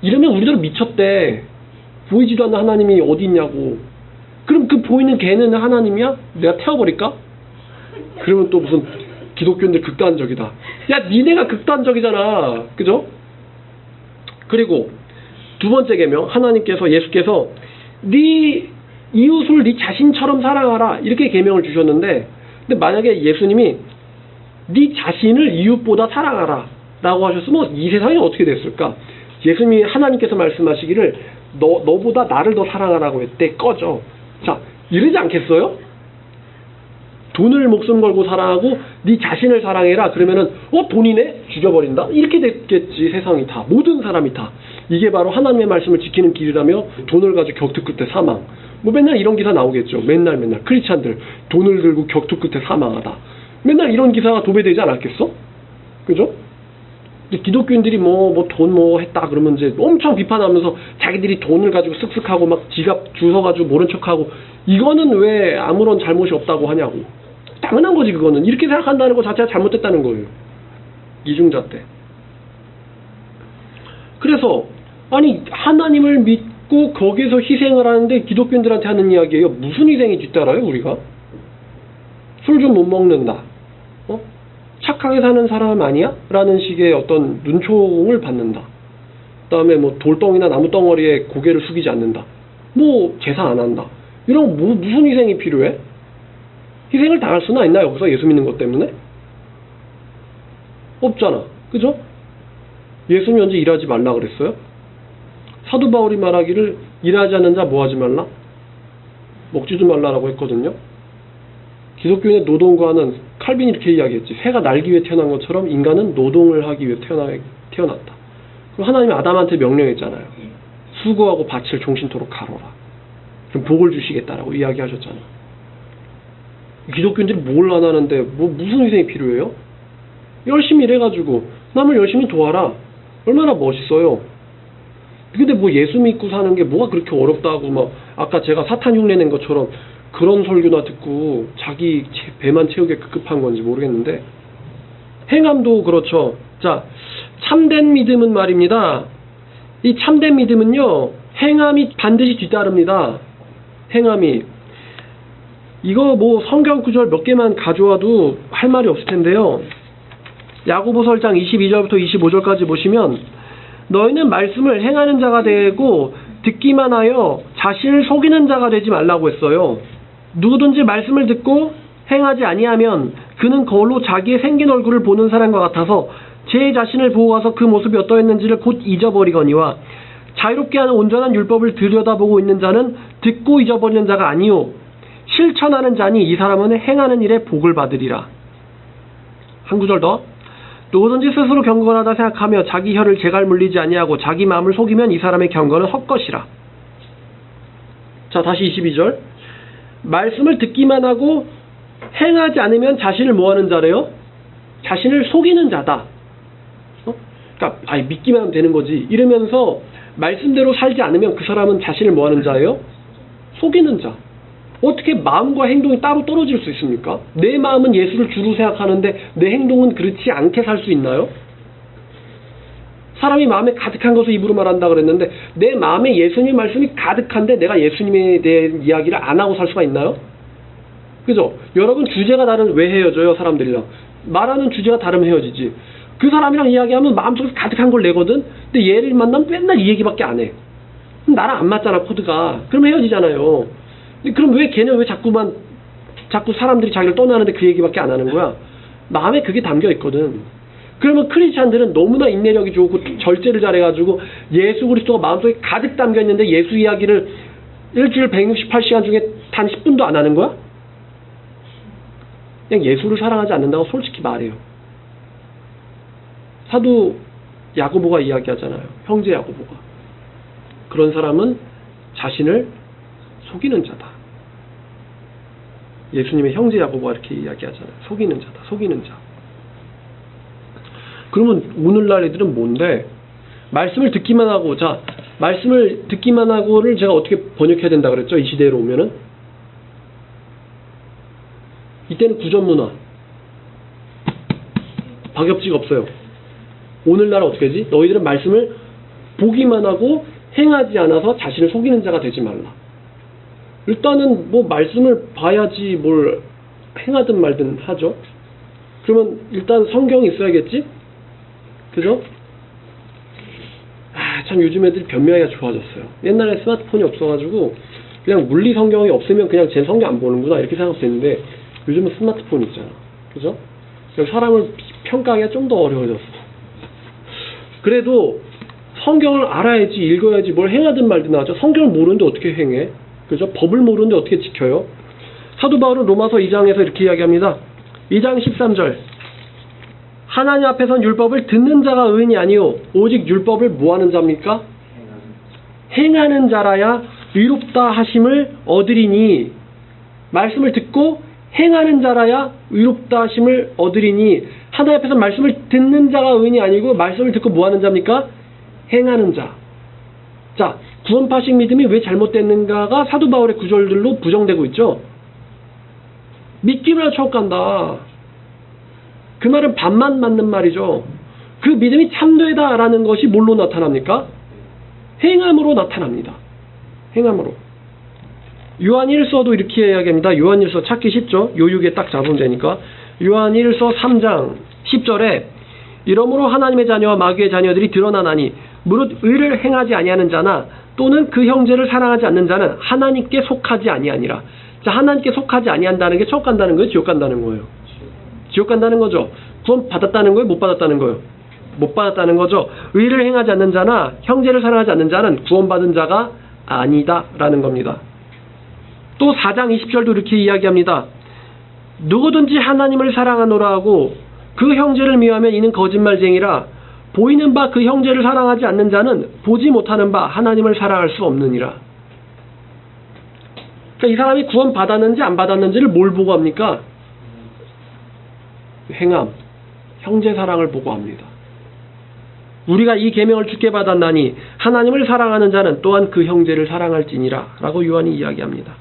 이러면 우리들 미쳤대. 보이지도 않는 하나님이 어디 있냐고. 그럼 그 보이는 걔는 하나님이야? 내가 태워버릴까? 그러면 또 무슨 기독교인들 극단적이다. 야, 니네가 극단적이잖아. 그죠? 그리고 두 번째 계명, 하나님께서, 예수께서 네 이웃을 네 자신처럼 사랑하라 이렇게 계명을 주셨는데, 근데 만약에 예수님이 네 자신을 이웃보다 사랑하라 라고 하셨으면 이 세상이 어떻게 됐을까? 예수님이 하나님께서 말씀하시기를 너보다 나를 더 사랑하라고 했대. 꺼져. 자, 이러지 않겠어요? 돈을 목숨 걸고 사랑하고 네 자신을 사랑해라. 그러면은 돈이네? 죽여버린다? 이렇게 됐겠지. 세상이 다. 모든 사람이 다. 이게 바로 하나님의 말씀을 지키는 길이라며 돈을 가지고 격투 끝에 사망. 뭐 맨날 이런 기사 나오겠죠. 맨날 크리스찬들 돈을 들고 격투 끝에 사망하다. 맨날 이런 기사가 도배되지 않았겠어? 그죠? 기독교인들이 돈 했다 그러면 이제 엄청 비판하면서 자기들이 돈을 가지고 쓱쓱하고 막 지갑 주워가지고 모른 척하고, 이거는 왜 아무런 잘못이 없다고 하냐고. 당연한 거지. 그거는 이렇게 생각한다는 거 자체가 잘못됐다는 거예요. 이중자 때. 그래서 아니 하나님을 믿고 거기서 희생을 하는데 기독교인들한테 하는 이야기예요. 무슨 희생이 뒤따라요? 우리가 술 좀 못 먹는다, 착하게 사는 사람 아니야? 라는 식의 어떤 눈총을 받는다. 그 다음에 돌덩이나 나무덩어리에 고개를 숙이지 않는다, 제사 안 한다, 이런 무슨 희생이 필요해? 희생을 당할 수나 있나 여기서 예수 믿는 것 때문에? 없잖아. 그죠? 예수님이 언제 일하지 말라 그랬어요? 사도 바울이 말하기를 일하지 않는 자 뭐 하지 말라? 먹지도 말라라고 했거든요. 기독교인의 노동과는 칼빈이 이렇게 이야기했지. 새가 날기 위해 태어난 것처럼 인간은 노동을 하기 위해 태어났다. 그럼 하나님이 아담한테 명령했잖아요. 수고하고 밭을 종신토록 가로라. 그럼 복을 주시겠다라고 이야기하셨잖아. 기독교인들이 뭘 안 하는데 무슨 희생이 필요해요? 열심히 일해가지고 남을 열심히 도와라. 얼마나 멋있어요. 근데 예수 믿고 사는 게 뭐가 그렇게 어렵다고 아까 제가 사탄 흉내낸 것처럼 그런 설교나 듣고 자기 배만 채우게 급급한 건지 모르겠는데, 행함도 그렇죠. 자, 참된 믿음은 말입니다. 이 참된 믿음은요, 행함이 반드시 뒤따릅니다. 행함이. 이거 성경 구절 몇 개만 가져와도 할 말이 없을 텐데요. 야고보서 1장 22절부터 25절까지 보시면, 너희는 말씀을 행하는 자가 되고 듣기만 하여 자신을 속이는 자가 되지 말라고 했어요. 누구든지 말씀을 듣고 행하지 아니하면 그는 거울로 자기의 생긴 얼굴을 보는 사람과 같아서 제 자신을 보고 와서 그 모습이 어떠했는지를 곧 잊어버리거니와, 자유롭게 하는 온전한 율법을 들여다보고 있는 자는 듣고 잊어버리는 자가 아니요 실천하는 자니 이 사람은 행하는 일에 복을 받으리라. 한 구절 더. 누구든지 스스로 경건하다 생각하며 자기 혀를 제갈 물리지 아니하고 자기 마음을 속이면 이 사람의 경건은 헛것이라. 자, 다시 22절. 말씀을 듣기만 하고 행하지 않으면 자신을 뭐하는 자래요? 자신을 속이는 자다. 그러니까 믿기만 하면 되는 거지 이러면서 말씀대로 살지 않으면 그 사람은 자신을 뭐하는 자예요? 속이는 자. 어떻게 마음과 행동이 따로 떨어질 수 있습니까? 내 마음은 예수를 주로 생각하는데 내 행동은 그렇지 않게 살 수 있나요? 사람이 마음에 가득한 것을 입으로 말한다 그랬는데 내 마음에 예수님 말씀이 가득한데 내가 예수님에 대한 이야기를 안 하고 살 수가 있나요? 그죠? 여러분, 주제가 다른 왜 헤어져요? 사람들이랑 말하는 주제가 다르면 헤어지지. 그 사람이랑 이야기하면 마음속에 가득한 걸 내거든. 근데 얘를 만나면 맨날 이 얘기밖에 안 해. 그럼 나랑 안 맞잖아, 코드가. 그럼 헤어지잖아요. 그럼 왜 걔는 왜 자꾸 사람들이 자기를 떠나는데 그 얘기밖에 안 하는 거야? 마음에 그게 담겨 있거든. 그러면 크리스찬들은 너무나 인내력이 좋고 절제를 잘해가지고 예수 그리스도가 마음속에 가득 담겨 있는데 예수 이야기를 일주일 168시간 중에 단 10분도 안 하는 거야? 그냥 예수를 사랑하지 않는다고 솔직히 말해요. 사도 야고보가 이야기하잖아요. 형제 야고보가. 그런 사람은 자신을 속이는 자다. 예수님의 형제 야고보가 이렇게 이야기하잖아요. 속이는 자다. 속이는 자. 그러면 오늘날 애들은 뭔데? 말씀을 듣기만 하고, 자, 말씀을 듣기만 하고를 제가 어떻게 번역해야 된다 그랬죠? 이 시대로 오면은? 이때는 구전문화. 박엽지가 없어요. 오늘날은 어떻게 하지? 너희들은 말씀을 보기만 하고 행하지 않아서 자신을 속이는 자가 되지 말라. 일단은 말씀을 봐야지 뭘 행하든 말든 하죠. 그러면 일단 성경이 있어야겠지? 그죠? 참 요즘 애들이 변명하기가 좋아졌어요. 옛날에 스마트폰이 없어가지고 그냥 물리 성경이 없으면 그냥 제 성경 안 보는구나 이렇게 생각했는데 요즘은 스마트폰이 있잖아. 그죠? 사람을 평가하기가 좀 더 어려워졌어. 그래도 성경을 알아야지, 읽어야지, 뭘 행하든 말든 하죠. 성경을 모르는데 어떻게 행해? 그죠? 법을 모르는데 어떻게 지켜요? 사도 바울은 로마서 2장에서 이렇게 이야기합니다. 2장 13절. 하나님 앞에선 율법을 듣는 자가 의인이 아니요 오직 율법을 뭐하는 자입니까? 행하는 자라야 의롭다 하심을 얻으리니. 말씀을 듣고 행하는 자라야 의롭다 하심을 얻으리니. 하나님 앞에서 말씀을 듣는 자가 의인이 아니고 말씀을 듣고 뭐하는 자입니까? 행하는 자. 자, 구원파식 믿음이 왜 잘못됐는가가 사도 바울의 구절들로 부정되고 있죠. 믿기만 하고 간다. 그 말은 반만 맞는 말이죠. 그 믿음이 참되다라는 것이 뭘로 나타납니까? 행함으로 나타납니다. 행함으로. 요한일서도 이렇게 이야기합니다. 요한일서 찾기 쉽죠? 요육에 딱 잡으면 되니까. 요한일서 3장 10절에 이러므로 하나님의 자녀와 마귀의 자녀들이 드러나나니 무릇 의를 행하지 아니하는 자나 또는 그 형제를 사랑하지 않는 자는 하나님께 속하지 아니하니라. 자, 하나님께 속하지 아니한다는 게 천국 간다는 거예요? 지옥 간다는 거예요? 지옥 간다는 거죠. 구원 받았다는 거예요? 못 받았다는 거예요? 못 받았다는 거죠. 의를 행하지 않는 자나 형제를 사랑하지 않는 자는 구원받은 자가 아니다 라는 겁니다. 또 4장 20절도 이렇게 이야기합니다. 누구든지 하나님을 사랑하노라 하고 그 형제를 미워하면 이는 거짓말쟁이라. 보이는 바 그 형제를 사랑하지 않는 자는 보지 못하는 바 하나님을 사랑할 수 없느니라. 그러니까 이 사람이 구원 받았는지 안 받았는지를 뭘 보고 합니까? 행함, 형제 사랑을 보고 합니다. 우리가 이 계명을 주께 받았나니 하나님을 사랑하는 자는 또한 그 형제를 사랑할지니라 라고 요한이 이야기합니다.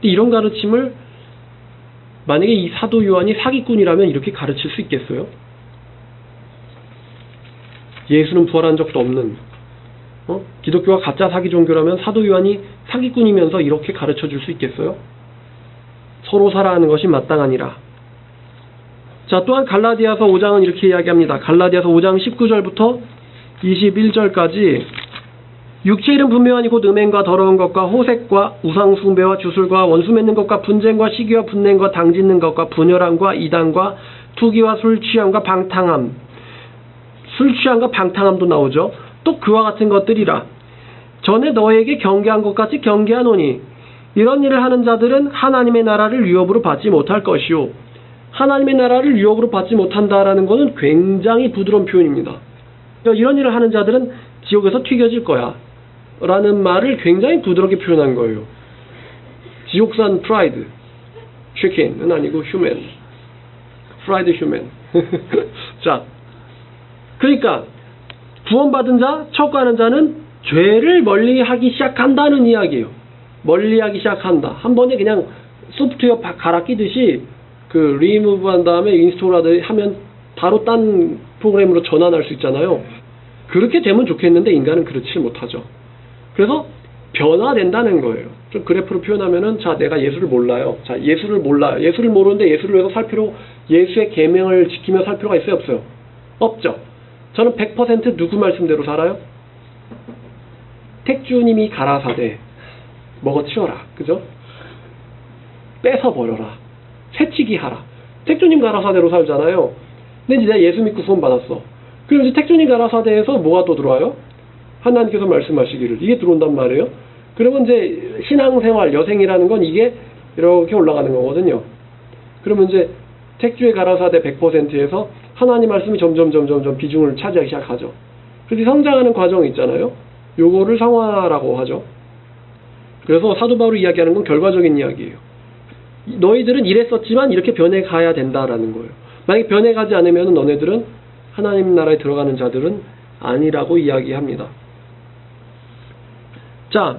이런 가르침을 만약에 이 사도 요한이 사기꾼이라면 이렇게 가르칠 수 있겠어요? 예수는 부활한 적도 없는 기독교가 가짜 사기 종교라면 사도 요한이 사기꾼이면서 이렇게 가르쳐 줄 수 있겠어요? 서로 사랑하는 것이 마땅하니라. 자, 또한 갈라디아서 5장은 이렇게 이야기합니다. 갈라디아서 5장 19절부터 21절까지 육체 일은 분명하니 곧 음행과 더러운 것과 호색과 우상숭배와 주술과 원수 맺는 것과 분쟁과 시기와 분냉과 당짓는 것과 분열함과 이단과 투기와 술 취함과 방탕함. 술 취함과 방탕함도 나오죠. 또 그와 같은 것들이라. 전에 너에게 경계한 것 같이 경계하노니 이런 일을 하는 자들은 하나님의 나라를 유업으로 받지 못할 것이요. 하나님의 나라를 유업으로 받지 못한다라는 것은 굉장히 부드러운 표현입니다. 그러니까 이런 일을 하는 자들은 지옥에서 튀겨질 거야 라는 말을 굉장히 부드럽게 표현한 거예요. 지옥산 프라이드 치킨은 아니고 휴맨, 프라이드 휴맨. 자, 그러니까 구원받은 자, 천국 가는 자는 죄를 멀리하기 시작한다는 이야기예요. 멀리하기 시작한다. 한 번에 그냥 소프트웨어 갈아 끼듯이 그 리무브 한 다음에 인스톨 하면 바로 딴 프로그램으로 전환할 수 있잖아요. 그렇게 되면 좋겠는데 인간은 그렇지 못하죠. 그래서 변화된다는 거예요. 좀 그래프로 표현하면은, 자, 내가 예수를 몰라요. 자, 예수를 몰라요. 예수를 모르는데 예수를 위해서 살 필요, 예수의 계명을 지키며 살 필요가 있어요, 없어요? 없죠. 저는 100% 누구 말씀대로 살아요? 택주님이 가라사대 먹어치워라. 그죠? 뺏어버려라. 새치기 하라. 택주님 가라사대로 살잖아요. 근데 이제 내가 예수 믿고 구원 받았어. 그럼 이제 택주님 가라사대에서 뭐가 또 들어와요? 하나님께서 말씀하시기를. 이게 들어온단 말이에요. 그러면 이제 신앙생활, 여생이라는 건 이게 이렇게 올라가는 거거든요. 그러면 이제 택주의 가라사대 100%에서 하나님 말씀이 점점 비중을 차지하기 시작하죠. 그래서 성장하는 과정이 있잖아요. 요거를 성화라고 하죠. 그래서 사도 바울이 이야기하는 건 결과적인 이야기예요. 너희들은 이랬었지만 이렇게 변해가야 된다라는 거예요. 만약에 변해가지 않으면 너네들은 하나님 나라에 들어가는 자들은 아니라고 이야기합니다. 자,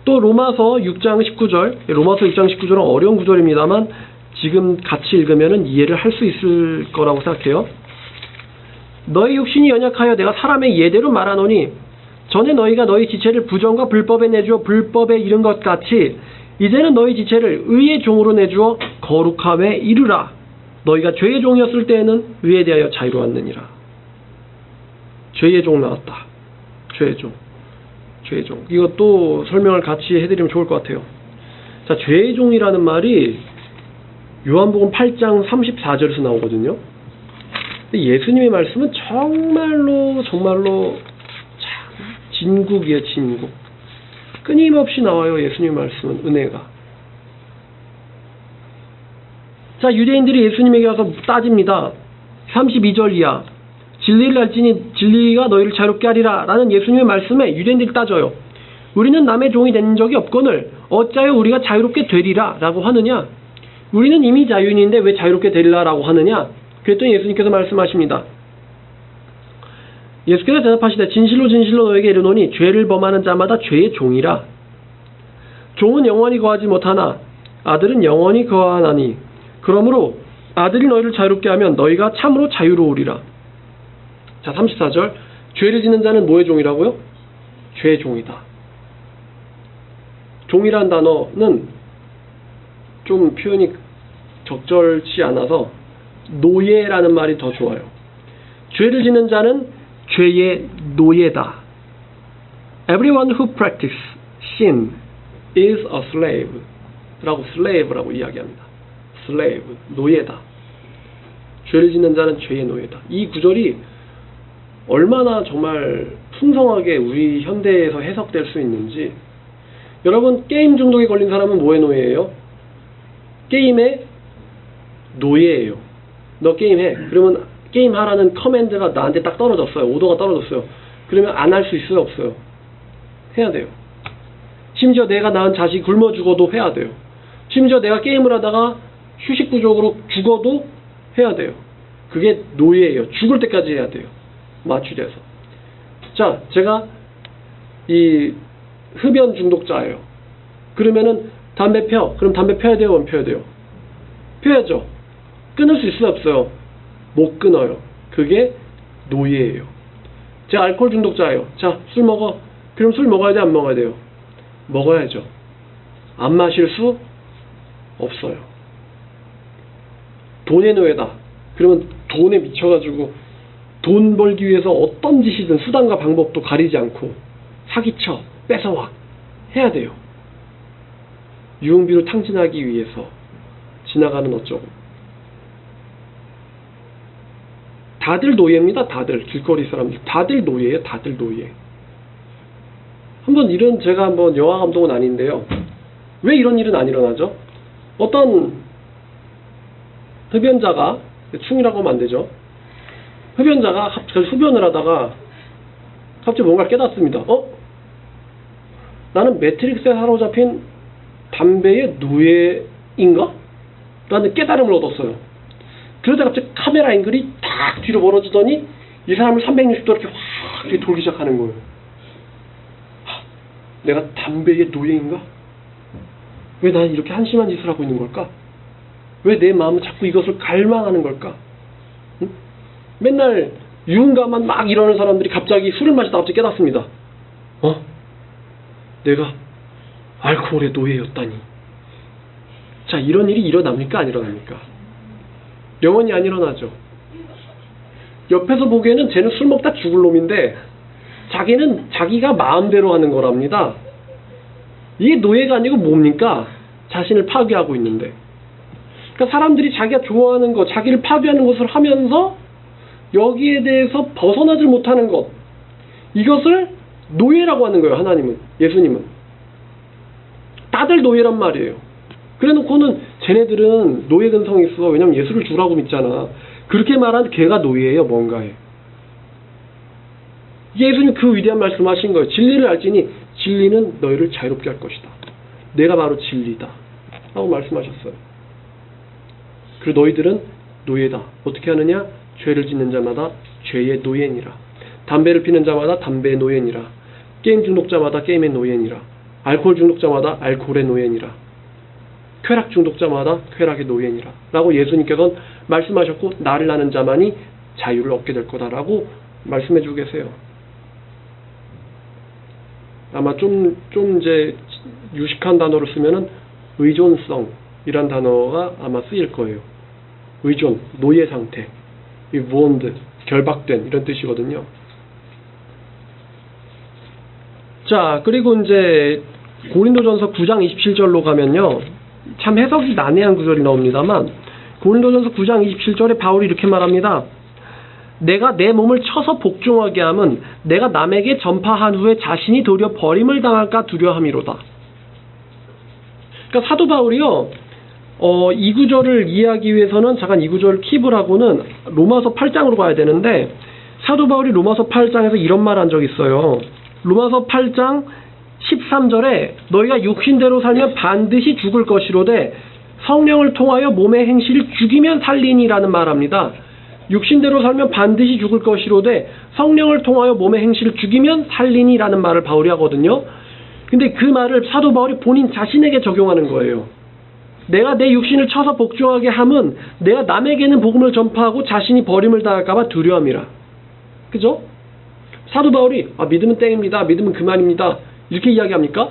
또 로마서 6장 19절. 로마서 6장 19절은 어려운 구절입니다만 지금 같이 읽으면 이해를 할 수 있을 거라고 생각해요. 너희 육신이 연약하여 내가 사람의 예대로 말하노니 전에 너희가 너희 지체를 부정과 불법에 내주어 불법에 이른 것 같이 이제는 너희 지체를 의의 종으로 내주어 거룩함에 이르라. 너희가 죄의 종이었을 때에는 의에 대하여 자유로웠느니라. 죄의 종 나왔다. 죄의 종. 죄의 종. 이것도 설명을 같이 해드리면 좋을 것 같아요. 자, 죄의 종이라는 말이 요한복음 8장 34절에서 나오거든요. 예수님의 말씀은 정말로 참 진국이에요, 진국. 끊임없이 나와요, 예수님의 말씀은, 은혜가. 자, 유대인들이 예수님에게 와서 따집니다. 32절 이하. 진리를 알지니 진리가 너희를 자유롭게 하리라 라는 예수님의 말씀에 유대인들이 따져요. 우리는 남의 종이 된 적이 없거늘 어찌하여 우리가 자유롭게 되리라 라고 하느냐? 우리는 이미 자유인인데 왜 자유롭게 되리라 라고 하느냐? 그랬더니 예수님께서 말씀하십니다. 예수께서 대답하시되 진실로 진실로 너에게 이르노니 죄를 범하는 자마다 죄의 종이라. 종은 영원히 거하지 못하나 아들은 영원히 거하나니 그러므로 아들이 너희를 자유롭게 하면 너희가 참으로 자유로우리라. 자, 34절. 죄를 짓는 자는 뭐의 종이라고요? 죄의 종이다. 종이란 단어는 좀 표현이 적절치 않아서 노예라는 말이 더 좋아요. 죄를 짓는 자는 죄의 노예다. Everyone who practices sin is a slave 라고 slave라고 이야기합니다. slave, 노예다. 죄를 짓는 자는 죄의 노예다. 이 구절이 얼마나 정말 풍성하게 우리 현대에서 해석될 수 있는지. 여러분, 게임 중독에 걸린 사람은 뭐의 노예예요? 게임의 노예예요. 너 게임해. 그러면 게임하라는 커맨드가 나한테 딱 떨어졌어요. 오더가 떨어졌어요. 그러면 안 할 수 있어요? 없어요? 해야 돼요. 심지어 내가 낳은 자식이 굶어 죽어도 해야 돼요. 심지어 내가 게임을 하다가 휴식 부족으로 죽어도 해야 돼요. 그게 노예예요. 죽을 때까지 해야 돼요. 마취돼서. 자, 제가 이 흡연 중독자예요. 그러면은 담배 펴. 그럼 담배 펴야 돼요? 안 펴야 돼요? 펴야죠. 끊을 수 있어요? 없어요? 못 끊어요. 그게 노예예요. 제가 알코올 중독자예요. 자, 술 먹어. 그럼 술 먹어야 돼? 안 먹어야 돼요? 먹어야죠. 안 마실 수 없어요. 돈의 노예다. 그러면 돈에 미쳐가지고 돈 벌기 위해서 어떤 짓이든 수단과 방법도 가리지 않고 사기쳐, 뺏어와 해야 돼요. 유흥비로 탕진하기 위해서 지나가는 어쩌고. 다들 노예입니다. 다들 길거리 사람들 다들 노예예요. 다들 노예. 제가 한번 영화 감독은 아닌데요. 왜 이런 일은 안 일어나죠? 어떤 흡연자가, 충이라고 하면 안 되죠. 흡연자가 갑자기 흡연을 하다가 갑자기 뭔가를 깨닫습니다. 나는 매트릭스에 사로잡힌 담배의 노예인가? 라는 깨달음을 얻었어요. 그러다 갑자기 카메라 앵글이 딱 뒤로 멀어지더니 이 사람을 360도 이렇게 확 돌기 시작하는 거예요. 내가 담배의 노예인가? 왜 나는 이렇게 한심한 짓을 하고 있는 걸까? 왜 내 마음은 자꾸 이것을 갈망하는 걸까? 응? 맨날 유흥가만 막 이러는 사람들이 갑자기 술을 마시다 갑자기 깨닫습니다. 내가 알코올의 노예였다니. 자, 이런 일이 일어납니까? 안 일어납니까? 영원히 안 일어나죠. 옆에서 보기에는 쟤는 술 먹다 죽을 놈인데 자기는 자기가 마음대로 하는 거랍니다. 이게 노예가 아니고 뭡니까? 자신을 파괴하고 있는데. 그러니까 사람들이 자기가 좋아하는 것, 자기를 파괴하는 것을 하면서 여기에 대해서 벗어나질 못하는 것, 이것을 노예라고 하는 거예요. 하나님은, 예수님은. 다들 노예란 말이에요. 그래놓고는 쟤네들은 노예 근성이 있어. 왜냐면 예수를 주라고 믿잖아. 그렇게 말한 걔가 노예예요. 뭔가에. 예수님 그 위대한 말씀하신 거예요. 진리를 알지니 진리는 너희를 자유롭게 할 것이다. 내가 바로 진리다 라고 말씀하셨어요. 그리고 너희들은 노예다. 어떻게 하느냐? 죄를 짓는 자마다 죄의 노예니라. 담배를 피는 자마다 담배의 노예니라. 게임 중독자마다 게임의 노예니라. 알코올 중독자마다 알코올의 노예니라. 쾌락 중독자마다 쾌락의 노예니라 라고 예수님께서는 말씀하셨고, 나를 아는 자만이 자유를 얻게 될 거다라고 말씀해주고 계세요. 아마 좀 이제 유식한 단어로 쓰면은 의존성이란 단어가 아마 쓰일 거예요. 의존, 노예 상태, 이 무언드, 결박된 이런 뜻이거든요. 자, 그리고 이제 고린도전서 9장 27절로 가면요, 참 해석이 난해한 구절이 나옵니다만, 고린도전서 9장 27절에 바울이 이렇게 말합니다. 내가 내 몸을 쳐서 복종하게 함은 내가 남에게 전파한 후에 자신이 도리어 버림을 당할까 두려함이로다. 그러니까 사도 바울이요, 이 구절을 이해하기 위해서는 잠깐 이 구절을 킵을 하고는 로마서 8장으로 가야 되는데, 사도 바울이 로마서 8장에서 이런 말 한 적이 있어요. 로마서 8장 13절에 너희가 육신대로 살면 반드시 죽을 것이로되 성령을 통하여 몸의 행실을 죽이면 살리니라는 말합니다. 육신대로 살면 반드시 죽을 것이로되 성령을 통하여 몸의 행실을 죽이면 살리니라는 말을 바울이 하거든요. 근데 그 말을 사도 바울이 본인 자신에게 적용하는 거예요. 내가 내 육신을 쳐서 복종하게 함은 내가 남에게는 복음을 전파하고 자신이 버림을 당할까봐 두려움이라. 그죠? 사도 바울이 믿으면 땡입니다. 믿으면 그만입니다. 이렇게 이야기합니까?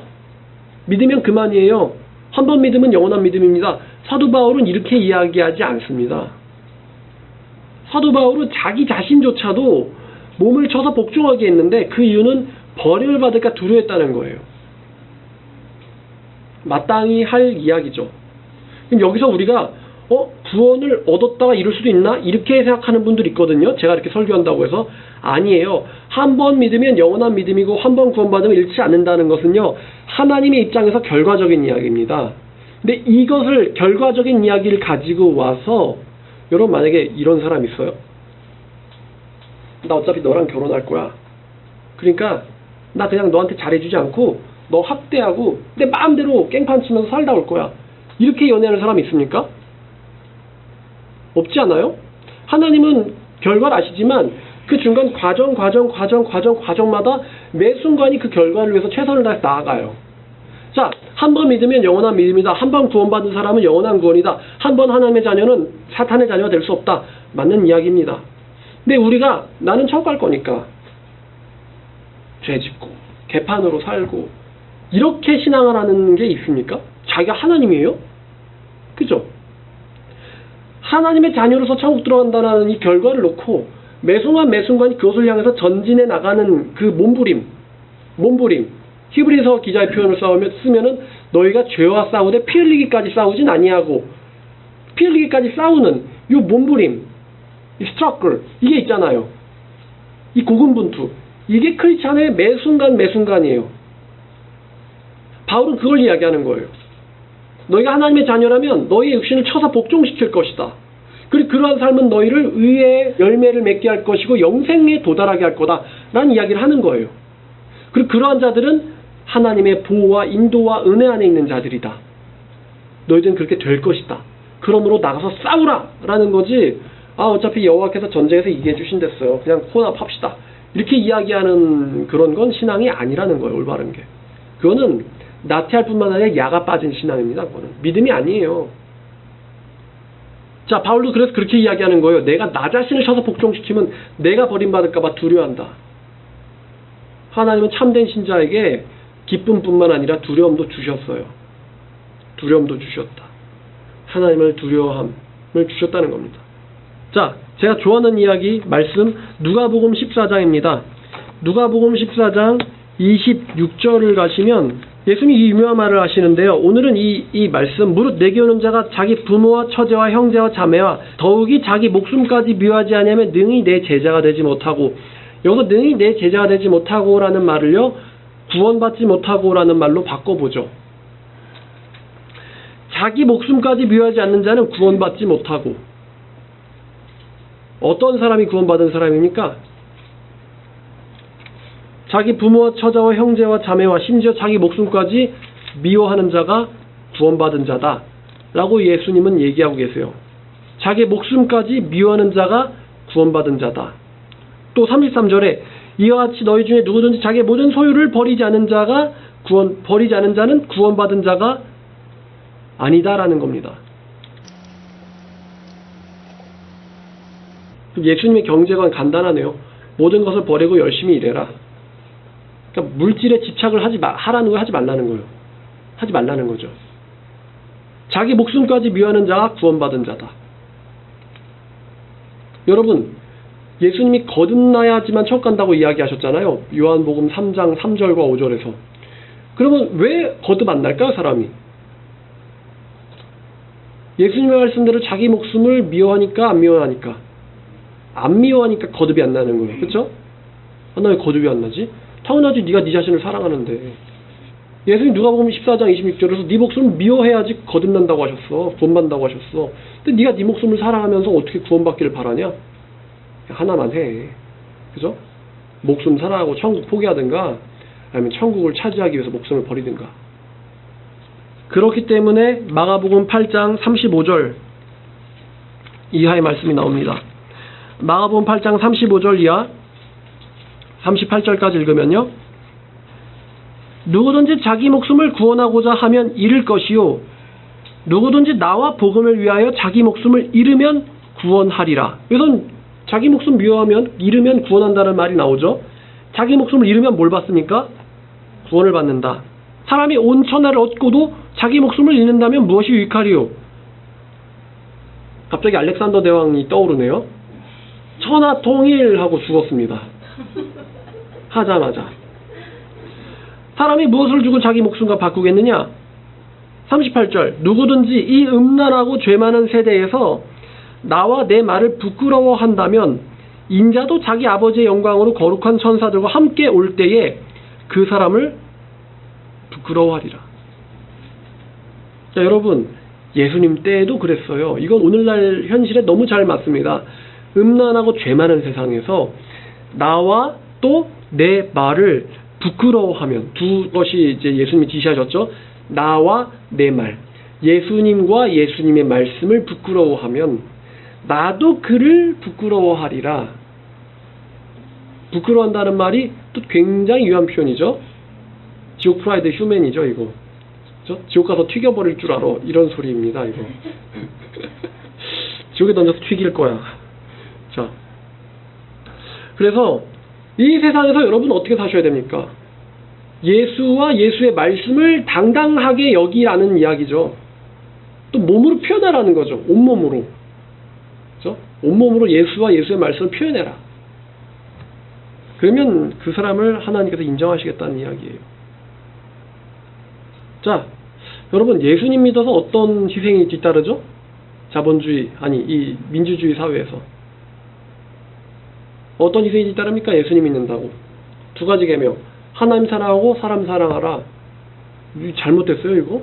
믿으면 그만이에요. 한 번 믿으면 영원한 믿음입니다. 사도 바울은 이렇게 이야기하지 않습니다. 사도 바울은 자기 자신조차도 몸을 쳐서 복종하게 했는데 그 이유는 버림을 받을까 두려워했다는 거예요. 마땅히 할 이야기죠. 그럼 여기서 우리가 구원을 얻었다가 이룰 수도 있나? 이렇게 생각하는 분들이 있거든요. 제가 이렇게 설교한다고 해서. 아니에요. 한 번 믿으면 영원한 믿음이고 한 번 구원받으면 잃지 않는다는 것은요, 하나님의 입장에서 결과적인 이야기입니다. 근데 이것을 결과적인 이야기를 가지고 와서 여러분 만약에 이런 사람 있어요. 나 어차피 너랑 결혼할 거야. 그러니까 나 그냥 너한테 잘해주지 않고 너 학대하고 내 마음대로 깽판 치면서 살다 올 거야. 이렇게 연애하는 사람이 있습니까? 없지 않아요? 하나님은 결과를 아시지만 그 중간 과정마다 매 순간이 그 결과를 위해서 최선을 다해서 나아가요. 자, 한 번 믿으면 영원한 믿음이다. 한 번 구원받은 사람은 영원한 구원이다. 한 번 하나님의 자녀는 사탄의 자녀가 될 수 없다. 맞는 이야기입니다. 근데 우리가 나는 천국 갈 거니까 죄 짓고 개판으로 살고 이렇게 신앙을 하는 게 있습니까? 자기가 하나님이에요? 그죠? 하나님의 자녀로서 천국 들어간다는 이 결과를 놓고 매 순간이 그것을 향해서 전진해 나가는 그 몸부림. 히브리서 기자의 표현을 쓰면은 너희가 죄와 싸우되 피 흘리기까지 싸우진 아니하고, 피 흘리기까지 싸우는 이 몸부림, 이 스트러글, 이게 있잖아요. 이 고군분투. 이게 크리스찬의 매 순간이에요. 바울은 그걸 이야기하는 거예요. 너희가 하나님의 자녀라면 너희의 육신을 쳐서 복종시킬 것이다. 그리고 그러한 삶은 너희를 의의 열매를 맺게 할 것이고 영생에 도달하게 할 거다 라는 이야기를 하는 거예요. 그리고 그러한 자들은 하나님의 보호와 인도와 은혜 안에 있는 자들이다. 너희들은 그렇게 될 것이다. 그러므로 나가서 싸우라 라는 거지, 어차피 여호와께서 전쟁에서 이기해 주신댔어요. 그냥 혼합합시다. 이렇게 이야기하는 그런 건 신앙이 아니라는 거예요. 올바른 게. 그거는 나태할 뿐만 아니라 야가 빠진 신앙입니다. 그거는 믿음이 아니에요. 자, 바울도 그래서 그렇게 이야기하는 거예요. 내가 나 자신을 쳐서 복종시키면 내가 버림받을까봐 두려워한다. 하나님은 참된 신자에게 기쁨뿐만 아니라 두려움도 주셨어요. 두려움도 주셨다. 하나님을 두려워함을 주셨다는 겁니다. 자, 제가 좋아하는 이야기, 말씀, 누가복음 14장입니다. 누가복음 14장 26절을 가시면 예수님이 이 유명한 말을 하시는데요. 오늘은 이 말씀, 무릇 내게 오는 자가 자기 부모와 처제와 형제와 자매와 더욱이 자기 목숨까지 미워하지 아니하면 능히 내 제자가 되지 못하고, 여기서 능히 내 제자가 되지 못하고 라는 말을요, 구원받지 못하고 라는 말로 바꿔보죠. 자기 목숨까지 미워하지 않는 자는 구원받지 못하고. 어떤 사람이 구원받은 사람입니까? 자기 부모와 처자와 형제와 자매와 심지어 자기 목숨까지 미워하는 자가 구원받은 자다 라고 예수님은 얘기하고 계세요. 자기 목숨까지 미워하는 자가 구원받은 자다. 또 33절에 이와 같이 너희 중에 누구든지 자기의 모든 소유를 버리지 않는 자는 구원받은 자가 아니다라는 겁니다. 예수님의 경제관 간단하네요. 모든 것을 버리고 열심히 일해라. 그러니까 물질에 집착을 하라는 걸 하지 말라는 거예요. 하지 말라는 거죠. 자기 목숨까지 미워하는 자가 구원받은 자다. 여러분, 예수님이 거듭나야지만 천국 간다고 이야기하셨잖아요. 요한복음 3장 3절과 5절에서. 그러면 왜 거듭 안 날까요, 사람이? 예수님의 말씀대로 자기 목숨을 미워하니까, 안 미워하니까? 안 미워하니까 거듭이 안 나는 거예요. 그쵸? 나 왜 거듭이 안 나지? 당연하지. 네가 네 자신을 사랑하는데. 예수님 누가복음 14장 26절에서 네 목숨을 미워해야지 거듭난다고 하셨어. 구원받는다고 하셨어. 근데 네가 네 목숨을 사랑하면서 어떻게 구원받기를 바라냐? 하나만 해. 그죠? 목숨 사랑하고 천국 포기하든가 아니면 천국을 차지하기 위해서 목숨을 버리든가. 그렇기 때문에 마가복음 8장 35절 이하의 말씀이 나옵니다. 마가복음 8장 35절 이하 38절까지 읽으면요. 누구든지 자기 목숨을 구원하고자 하면 잃을 것이요 누구든지 나와 복음을 위하여 자기 목숨을 잃으면 구원하리라. 여기서 자기 목숨 미워하면 잃으면 구원한다는 말이 나오죠. 자기 목숨을 잃으면 뭘 받습니까? 구원을 받는다. 사람이 온 천하를 얻고도 자기 목숨을 잃는다면 무엇이 유익하리요? 갑자기 알렉산더 대왕이 떠오르네요. 천하 통일하고 죽었습니다. 하자마자. 사람이 무엇을 주고 자기 목숨과 바꾸겠느냐? 38절 누구든지 이 음란하고 죄 많은 세대에서 나와 내 말을 부끄러워한다면 인자도 자기 아버지의 영광으로 거룩한 천사들과 함께 올 때에 그 사람을 부끄러워하리라. 자, 여러분 예수님 때에도 그랬어요. 이건 오늘날 현실에 너무 잘 맞습니다. 음란하고 죄 많은 세상에서 나와 또 내 말을 부끄러워하면 두 것이 이제 예수님이 지시하셨죠. 나와 내 말. 예수님과 예수님의 말씀을 부끄러워하면 나도 그를 부끄러워하리라. 부끄러워한다는 말이 또 굉장히 유한 표현이죠. 지옥 프라이드 휴맨이죠, 이거. 그렇죠? 지옥 가서 튀겨버릴 줄 알아. 이런 소리입니다, 이거. 지옥에 던져서 튀길 거야. 자, 그래서 이 세상에서 여러분 어떻게 사셔야 됩니까? 예수와 예수의 말씀을 당당하게 여기라는 이야기죠. 또 몸으로 표현하라는 거죠. 온몸으로. 그렇죠? 온몸으로 예수와 예수의 말씀을 표현해라. 그러면 그 사람을 하나님께서 인정하시겠다는 이야기예요. 자, 여러분 예수님 믿어서 어떤 희생이 뒤따르죠? 자본주의, 아니 이 민주주의 사회에서 어떤 희생이 뒤따릅니까? 예수님 믿는다고. 두 가지 계명. 하나님 사랑하고 사람 사랑하라. 잘못됐어요 이거?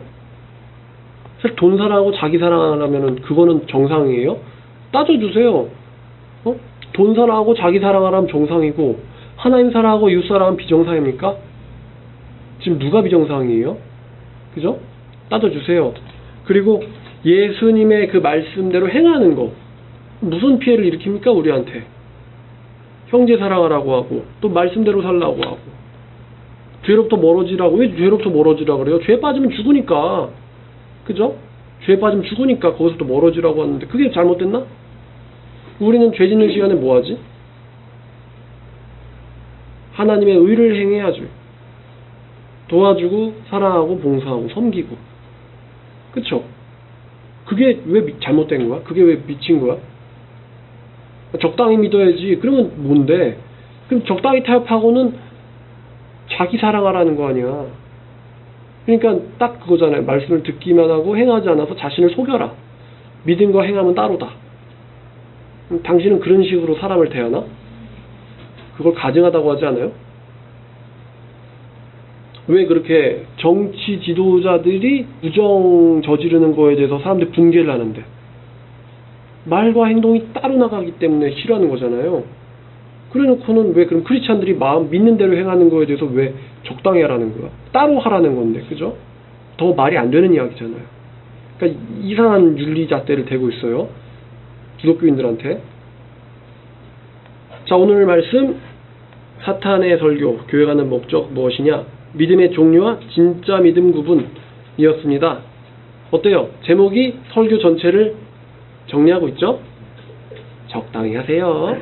사실 돈 사랑하고 자기 사랑하라면 그거는 정상이에요? 따져주세요. 돈 사랑하고 자기 사랑하라면 정상이고 하나님 사랑하고 이웃 사랑하면 비정상입니까? 지금 누가 비정상이에요? 그죠? 따져주세요. 그리고 예수님의 그 말씀대로 행하는 거 무슨 피해를 일으킵니까? 우리한테. 형제 사랑하라고 하고 또 말씀대로 살라고 하고 죄로부터 멀어지라고. 왜 죄로부터 멀어지라고 그래요? 죄에 빠지면 죽으니까. 그죠? 죄에 빠지면 죽으니까 거기서부터 멀어지라고 하는데 그게 잘못됐나? 우리는 죄 짓는 시간에 뭐 하지? 하나님의 의를 행해야죠. 도와주고 사랑하고 봉사하고 섬기고. 그쵸? 그게 왜 잘못된 거야? 그게 왜 미친 거야? 적당히 믿어야지. 그러면 뭔데? 그럼 적당히 타협하고는 자기 사랑하라는 거 아니야. 그러니까 딱 그거잖아요. 말씀을 듣기만 하고 행하지 않아서 자신을 속여라. 믿음과 행함은 따로다. 당신은 그런 식으로 사람을 대하나? 그걸 가증하다고 하지 않아요? 왜 그렇게 정치 지도자들이 부정 저지르는 거에 대해서 사람들이 붕괴를 하는데 말과 행동이 따로 나가기 때문에 싫어하는 거잖아요. 그래놓고는 왜 그럼 크리스찬들이 마음 믿는 대로 행하는 거에 대해서 왜 적당히 하라는 거야? 따로 하라는 건데, 그죠? 더 말이 안 되는 이야기잖아요. 그러니까 이상한 윤리잣대를 대고 있어요. 기독교인들한테. 자, 오늘 말씀 사탄의 설교, 교회 가는 목적 무엇이냐? 믿음의 종류와 진짜 믿음 구분이었습니다. 어때요? 제목이 설교 전체를 정리하고 있죠? 적당히 하세요.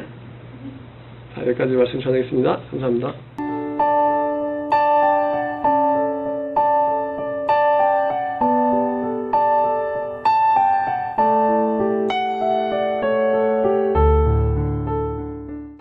자, 여기까지 말씀 전하겠습니다. 감사합니다.